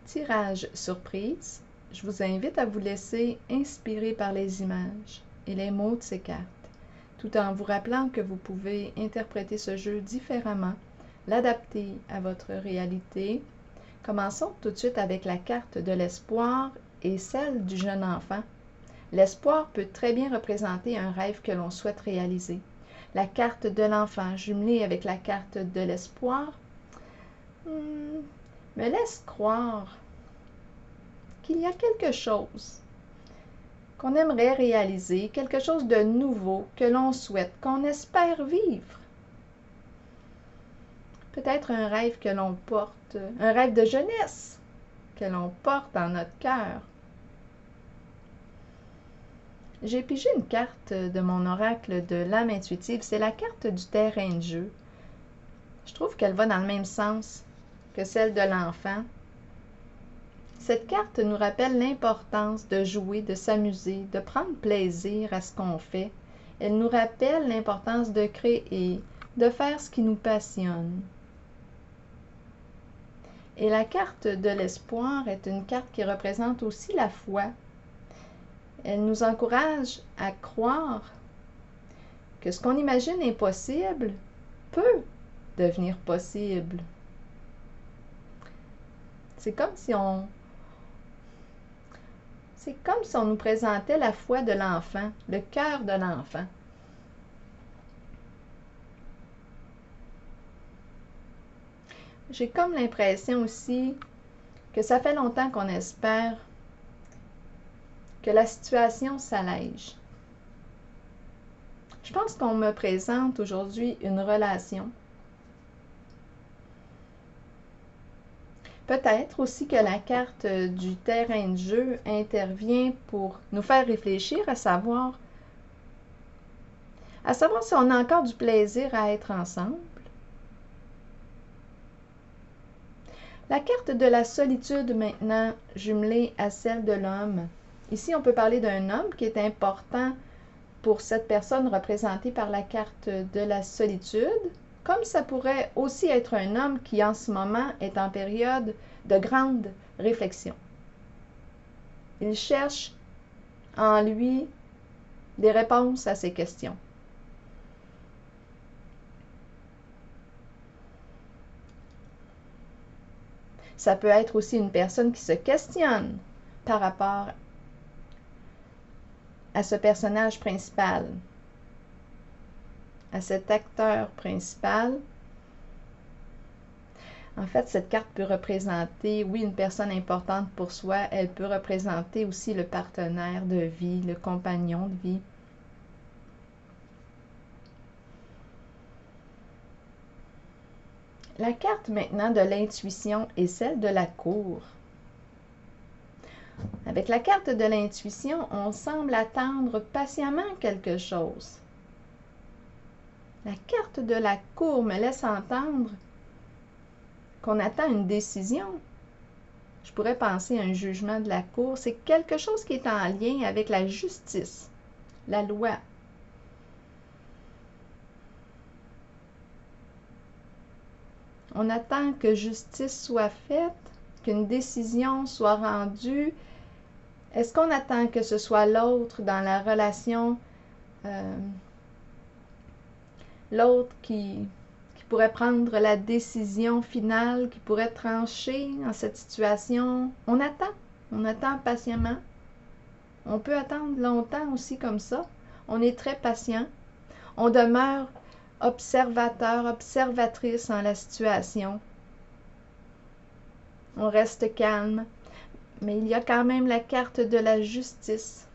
tirage surprise, je vous invite à vous laisser inspirer par les images et les mots de ces cartes, tout en vous rappelant que vous pouvez interpréter ce jeu différemment, l'adapter à votre réalité. Commençons tout de suite avec la carte de l'espoir et celle du jeune enfant. L'espoir peut très bien représenter un rêve que l'on souhaite réaliser. La carte de l'enfant jumelée avec la carte de l'espoir me laisse croire qu'il y a quelque chose qu'on aimerait réaliser, quelque chose de nouveau que l'on souhaite, qu'on espère vivre. Peut-être un rêve que l'on porte, un rêve de jeunesse que l'on porte dans notre cœur. J'ai pigé une carte de mon oracle de l'âme intuitive, c'est la carte du terrain de jeu. Je trouve qu'elle va dans le même sens que celle de l'enfant. Cette carte nous rappelle l'importance de jouer, de s'amuser, de prendre plaisir à ce qu'on fait. Elle nous rappelle l'importance de créer, de faire ce qui nous passionne. Et la carte de l'espoir est une carte qui représente aussi la foi. Elle nous encourage à croire que ce qu'on imagine impossible peut devenir possible. C'est comme si on nous présentait la foi de l'enfant, le cœur de l'enfant. J'ai comme l'impression aussi que ça fait longtemps qu'on espère que la situation s'allège. Je pense qu'on me présente aujourd'hui une relation. Peut-être aussi que la carte du terrain de jeu intervient pour nous faire réfléchir à savoir si on a encore du plaisir à être ensemble. La carte de la solitude maintenant jumelée à celle de l'homme. Ici, on peut parler d'un homme qui est important pour cette personne représentée par la carte de la solitude, comme ça pourrait aussi être un homme qui en ce moment est en période de grande réflexion. Il cherche en lui des réponses à ses questions. Ça peut être aussi une personne qui se questionne par rapport à ce personnage principal, à cet acteur principal. En fait, cette carte peut représenter, oui, une personne importante pour soi. Elle peut représenter aussi le partenaire de vie, le compagnon de vie. La carte maintenant de l'intuition est celle de la cour. Avec la carte de l'intuition, on semble attendre patiemment quelque chose. La carte de la cour me laisse entendre qu'on attend une décision. Je pourrais penser à un jugement de la cour. C'est quelque chose qui est en lien avec la justice, la loi. On attend que justice soit faite, qu'une décision soit rendue. Est-ce qu'on attend que ce soit l'autre dans la relation, l'autre qui pourrait prendre la décision finale, qui pourrait trancher dans cette situation? On attend patiemment. On peut attendre longtemps aussi comme ça. On est très patient. On demeure observateur, observatrice en la situation. On reste calme. Mais il y a quand même la carte de la justice.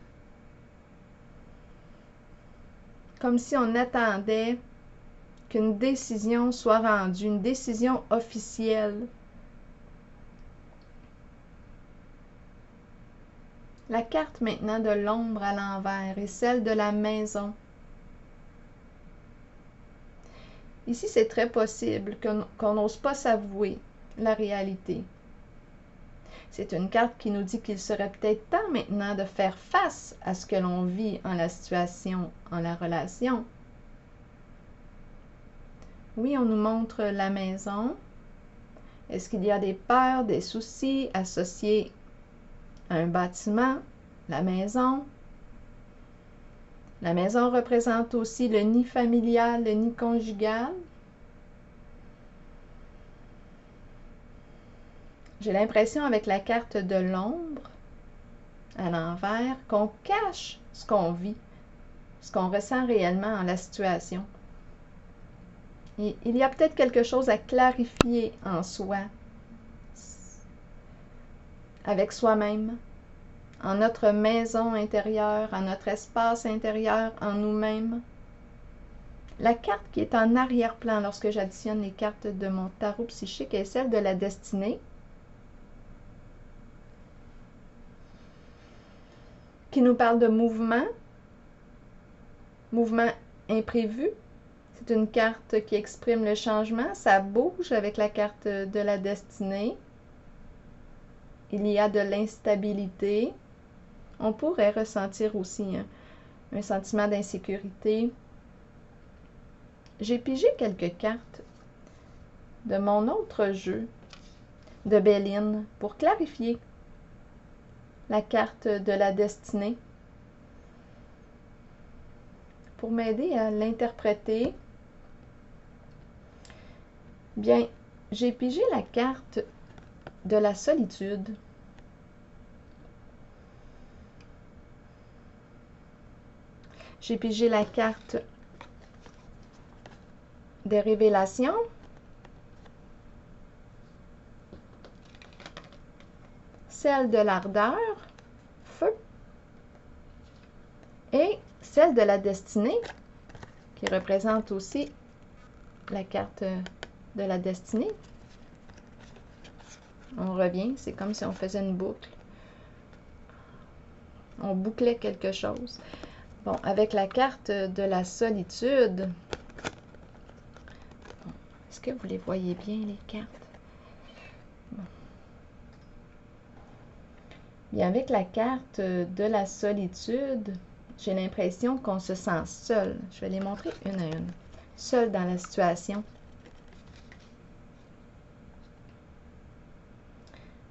Comme si on attendait qu'une décision soit rendue, une décision officielle. La carte maintenant de l'ombre à l'envers est celle de la maison. Ici, c'est très possible qu'on n'ose pas s'avouer la réalité. C'est une carte qui nous dit qu'il serait peut-être temps maintenant de faire face à ce que l'on vit en la situation, en la relation. Oui, on nous montre la maison. Est-ce qu'il y a des peurs, des soucis associés à un bâtiment, la maison? La maison représente aussi le nid familial, le nid conjugal. J'ai l'impression avec la carte de l'ombre à l'envers qu'on cache ce qu'on vit, ce qu'on ressent réellement dans la situation. Et il y a peut-être quelque chose à clarifier en soi, avec soi-même, en notre maison intérieure, en notre espace intérieur, en nous-mêmes. La carte qui est en arrière-plan lorsque j'additionne les cartes de mon tarot psychique est celle de la destinée, qui nous parle de mouvement imprévu. C'est une carte qui exprime le changement, ça bouge avec la carte de la destinée. Il y a de l'instabilité. On pourrait ressentir aussi un sentiment d'insécurité. J'ai pigé quelques cartes de mon autre jeu, de Béline, pour clarifier la carte de la destinée, pour m'aider à l'interpréter. Bien, j'ai pigé la carte de la solitude. J'ai pigé la carte des révélations. Celle de l'ardeur, feu. Et celle de la destinée, qui représente aussi la carte de la destinée. On revient, c'est comme si on faisait une boucle. On bouclait quelque chose. Bon, avec la carte de la solitude, est-ce que vous les voyez bien, les cartes? Bon. Bien, avec la carte de la solitude, j'ai l'impression qu'on se sent seul. Je vais les montrer une à une. Seul dans la situation.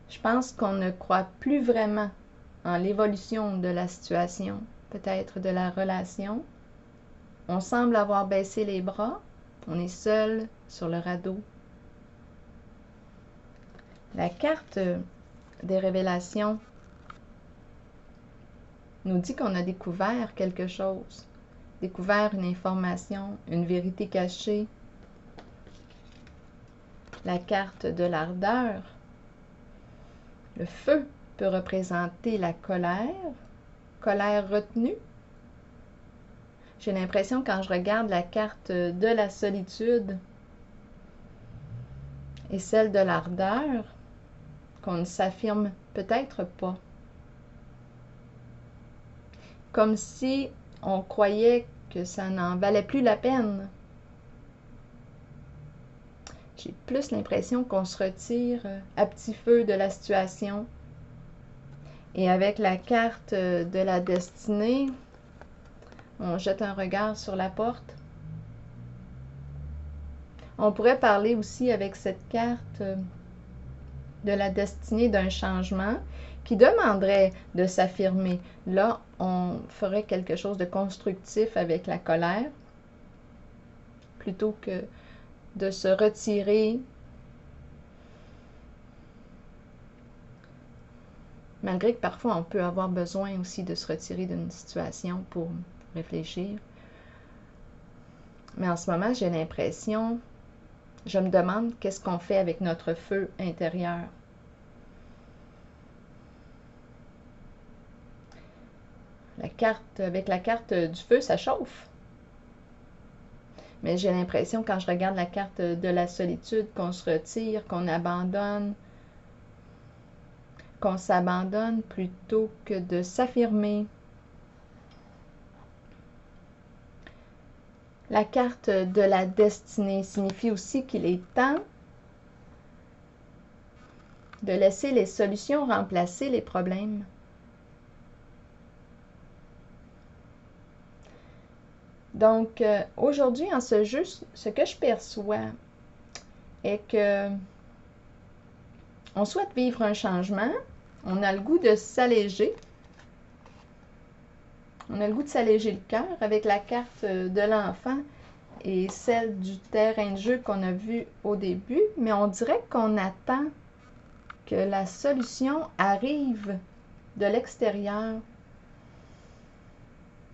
Je pense qu'on ne croit plus vraiment en l'évolution de la situation, peut-être de la relation. On semble avoir baissé les bras. On est seul sur le radeau. La carte des révélations nous dit qu'on a découvert quelque chose, découvert une information, une vérité cachée. La carte de l'ardeur, le feu peut représenter la colère retenue. J'ai l'impression quand je regarde la carte de la solitude et celle de l'ardeur, qu'on ne s'affirme peut-être pas. Comme si on croyait que ça n'en valait plus la peine. J'ai plus l'impression qu'on se retire à petit feu de la situation. Et avec la carte de la destinée, on jette un regard sur la porte. On pourrait parler aussi avec cette carte de la destinée d'un changement qui demanderait de s'affirmer. Là, on ferait quelque chose de constructif avec la colère, plutôt que de se retirer, malgré que parfois on peut avoir besoin aussi de se retirer d'une situation pour réfléchir. Mais en ce moment, j'ai l'impression, je me demande qu'est-ce qu'on fait avec notre feu intérieur. Avec la carte du feu, ça chauffe. Mais j'ai l'impression, quand je regarde la carte de la solitude, qu'on se retire, qu'on abandonne, qu'on s'abandonne plutôt que de s'affirmer. La carte de la destinée signifie aussi qu'il est temps de laisser les solutions remplacer les problèmes. Donc, aujourd'hui, en ce jeu, ce que je perçois est que On souhaite vivre un changement. On a le goût de s'alléger. On a le goût de s'alléger le cœur avec la carte de l'enfant et celle du terrain de jeu qu'on a vu au début, mais on dirait qu'on attend que la solution arrive de l'extérieur.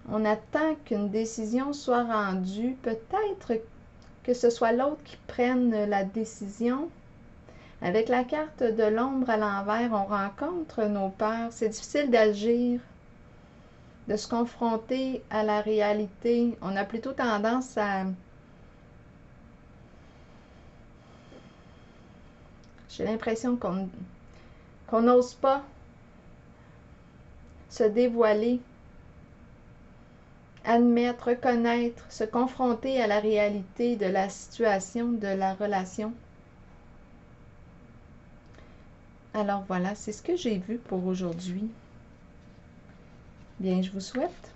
On attend qu'une décision soit rendue, peut-être que ce soit l'autre qui prenne la décision. Avec la carte de l'ombre à l'envers, on rencontre nos peurs. C'est difficile d'agir, de se confronter à la réalité. On a plutôt tendance à... J'ai l'impression qu'on n'ose pas se dévoiler, admettre, reconnaître, se confronter à la réalité de la situation, de la relation. Alors voilà, c'est ce que j'ai vu pour aujourd'hui. Bien, je vous souhaite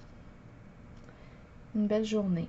une belle journée.